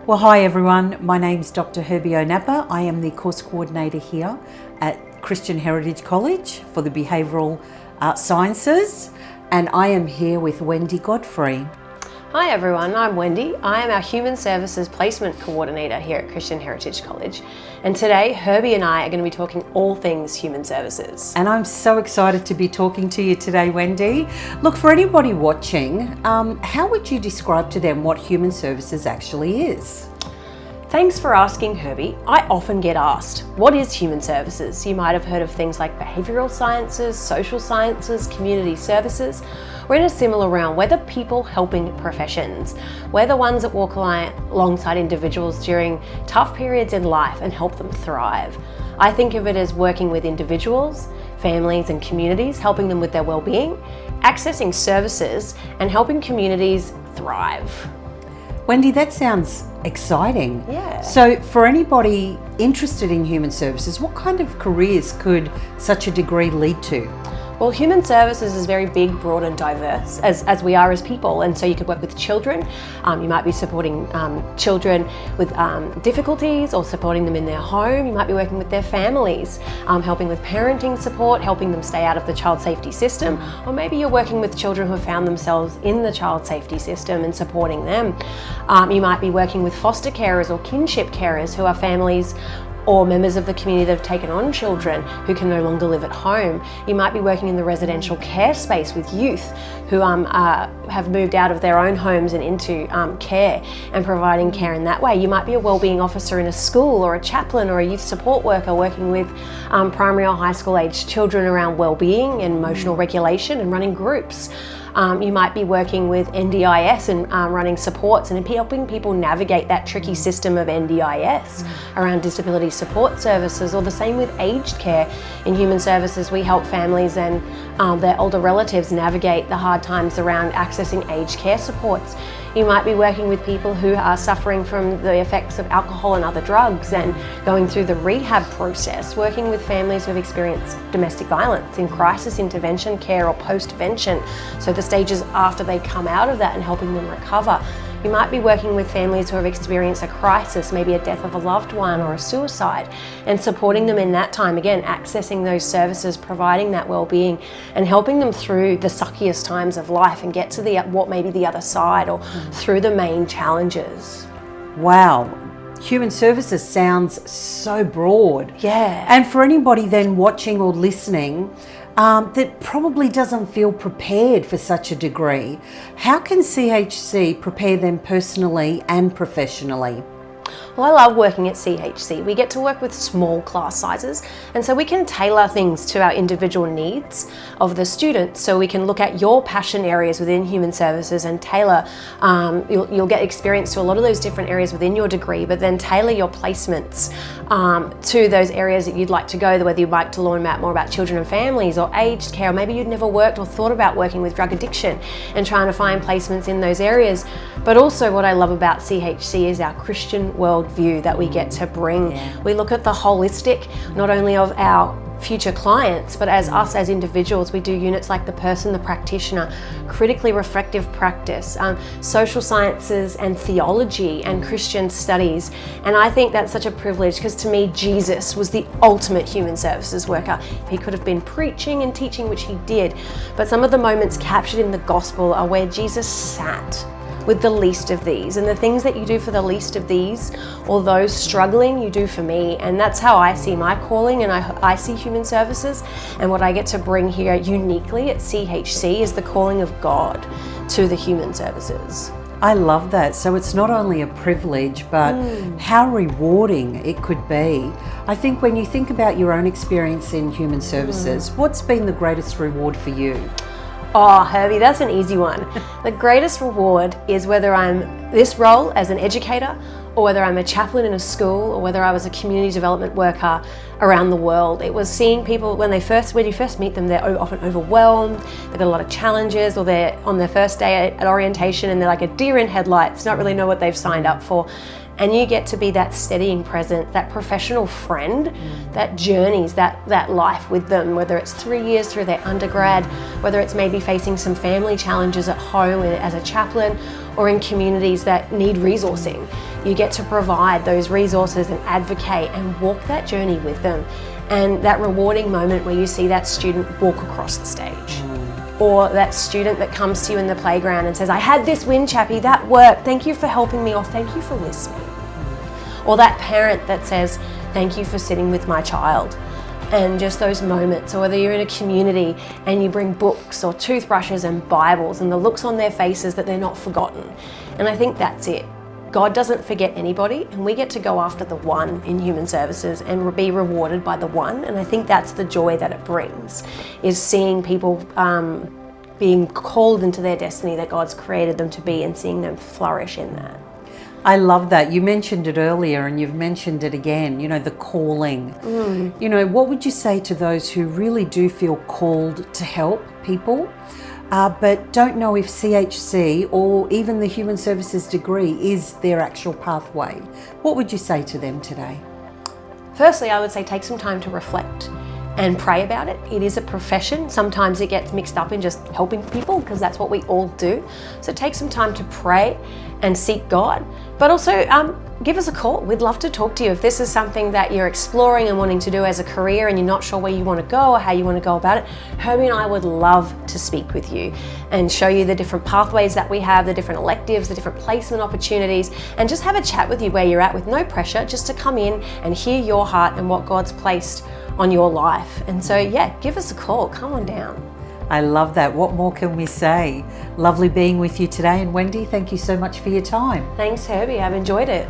Well, hi everyone. My name's Dr. Herbie Onapa. I am the course coordinator here at Christian Heritage College for the Behavioural Sciences, and I am here with Wendy Godfrey. Hi everyone, I'm Wendy. I am our Human Services Placement Coordinator here at Christian Heritage College. And today, Herbie and I are going to be talking all things human services. And I'm so excited to be talking to you today, Wendy. Look, for anybody watching, how would you describe to them what human services actually is? Thanks for asking, Herbie. I often get asked, what is human services? You might have heard of things like behavioural sciences, social sciences, community services. We're in a similar realm. We're the people helping professions. We're the ones that walk alongside individuals during tough periods in life and help them thrive. I think of it as working with individuals, families and communities, helping them with their well-being, accessing services and helping communities thrive. Wendy, that sounds exciting. Yeah. So for anybody interested in human services, what kind of careers could such a degree lead to? Well, human services is very big, broad and diverse, as we are as people. And so you could work with children. You might be supporting children with difficulties or supporting them in their home. You might be working with their families, helping with parenting support, helping them stay out of the child safety system. Or maybe you're working with children who have found themselves in the child safety system and supporting them. You might be working with foster carers or kinship carers who are families or members of the community that have taken on children who can no longer live at home. You might be working in the residential care space with youth who have moved out of their own homes and into care and providing care in that way. You might be a wellbeing officer in a school or a chaplain or a youth support worker working with primary or high school aged children around wellbeing and emotional regulation and running groups. You might be working with NDIS and running supports and helping people navigate that tricky system of NDIS around disability support services, or the same with aged care. In human services, we help families and their older relatives navigate the hard times around accessing aged care supports. You might be working with people who are suffering from the effects of alcohol and other drugs and going through the rehab process, working with families who have experienced domestic violence in crisis intervention care or post-vention, so the stages after they come out of that and helping them recover. You might be working with families who have experienced a crisis, maybe a death of a loved one or a suicide, and supporting them in that time, again, accessing those services, providing that well-being and helping them through the suckiest times of life and get to what may be the other side or through the main challenges. Wow. Human services sounds so broad. Yeah. And for anybody then watching or listening that probably doesn't feel prepared for such a degree, how can CHC prepare them personally and professionally? Well, I love working at CHC. We get to work with small class sizes, and so we can tailor things to our individual needs of the students. So we can look at your passion areas within human services and tailor, you'll get experience to a lot of those different areas within your degree, but then tailor your placements to those areas that you'd like to go, whether you'd like to learn more about children and families or aged care, or maybe you'd never worked or thought about working with drug addiction and trying to find placements in those areas. But also what I love about CHC is our Christian worldview that we get to bring. Yeah. We look at the holistic, not only of our future clients, but as us as individuals. We do units like the person, the practitioner, critically reflective practice, social sciences and theology and Christian studies. And I think that's such a privilege, because to me, Jesus was the ultimate human services worker. He could have been preaching and teaching, which he did, but some of the moments captured in the gospel are where Jesus sat with the least of these, and the things that you do for the least of these or those struggling, you do for me. And that's how I see my calling, and I see human services, and what I get to bring here uniquely at CHC is the calling of God to the human services. I love that. So it's not only a privilege, but how rewarding it could be. I think when you think about your own experience in human services, what's been the greatest reward for you? Oh, Herbie, that's an easy one. The greatest reward is whether I'm this role as an educator, or whether I'm a chaplain in a school, or whether I was a community development worker around the world. It was seeing people when you first meet them, they're often overwhelmed, they've got a lot of challenges, or they're on their first day at orientation and they're like a deer in headlights, not really know what they've signed up for. and you get to be that steadying presence, that professional friend that journeys that life with them, whether it's 3 years through their undergrad, whether it's maybe facing some family challenges at home as a chaplain, or in communities that need resourcing. You get to provide those resources and advocate and walk that journey with them. And that rewarding moment where you see that student walk across the stage. Or that student that comes to you in the playground and says, I had this win, Chappie, that worked, thank you for helping me, or thank you for listening. Or that parent that says, thank you for sitting with my child. And just those moments, or whether you're in a community and you bring books or toothbrushes and Bibles, and the looks on their faces that they're not forgotten. And I think that's it. God doesn't forget anybody, and we get to go after the one in human services and be rewarded by the one. And I think that's the joy that it brings, is seeing people being called into their destiny that God's created them to be, and seeing them flourish in that. I love that. You mentioned it earlier and you've mentioned it again, the calling. What would you say to those who really do feel called to help people, but don't know if CHC or even the Human Services degree is their actual pathway? What would you say to them today? Firstly, I would say take some time to reflect and pray about it. It is a profession. Sometimes it gets mixed up in just helping people, because that's what we all do. So take some time to pray and seek God, but also give us a call. We'd love to talk to you. If this is something that you're exploring and wanting to do as a career and you're not sure where you want to go or how you want to go about it, Herbie and I would love to speak with you and show you the different pathways that we have, the different electives, the different placement opportunities, and just have a chat with you where you're at with no pressure, just to come in and hear your heart and what God's placed on your life. And so, yeah, give us a call. Come on down. I love that. What more can we say? Lovely being with you today. And Wendy, thank you so much for your time. Thanks, Herbie. I've enjoyed it.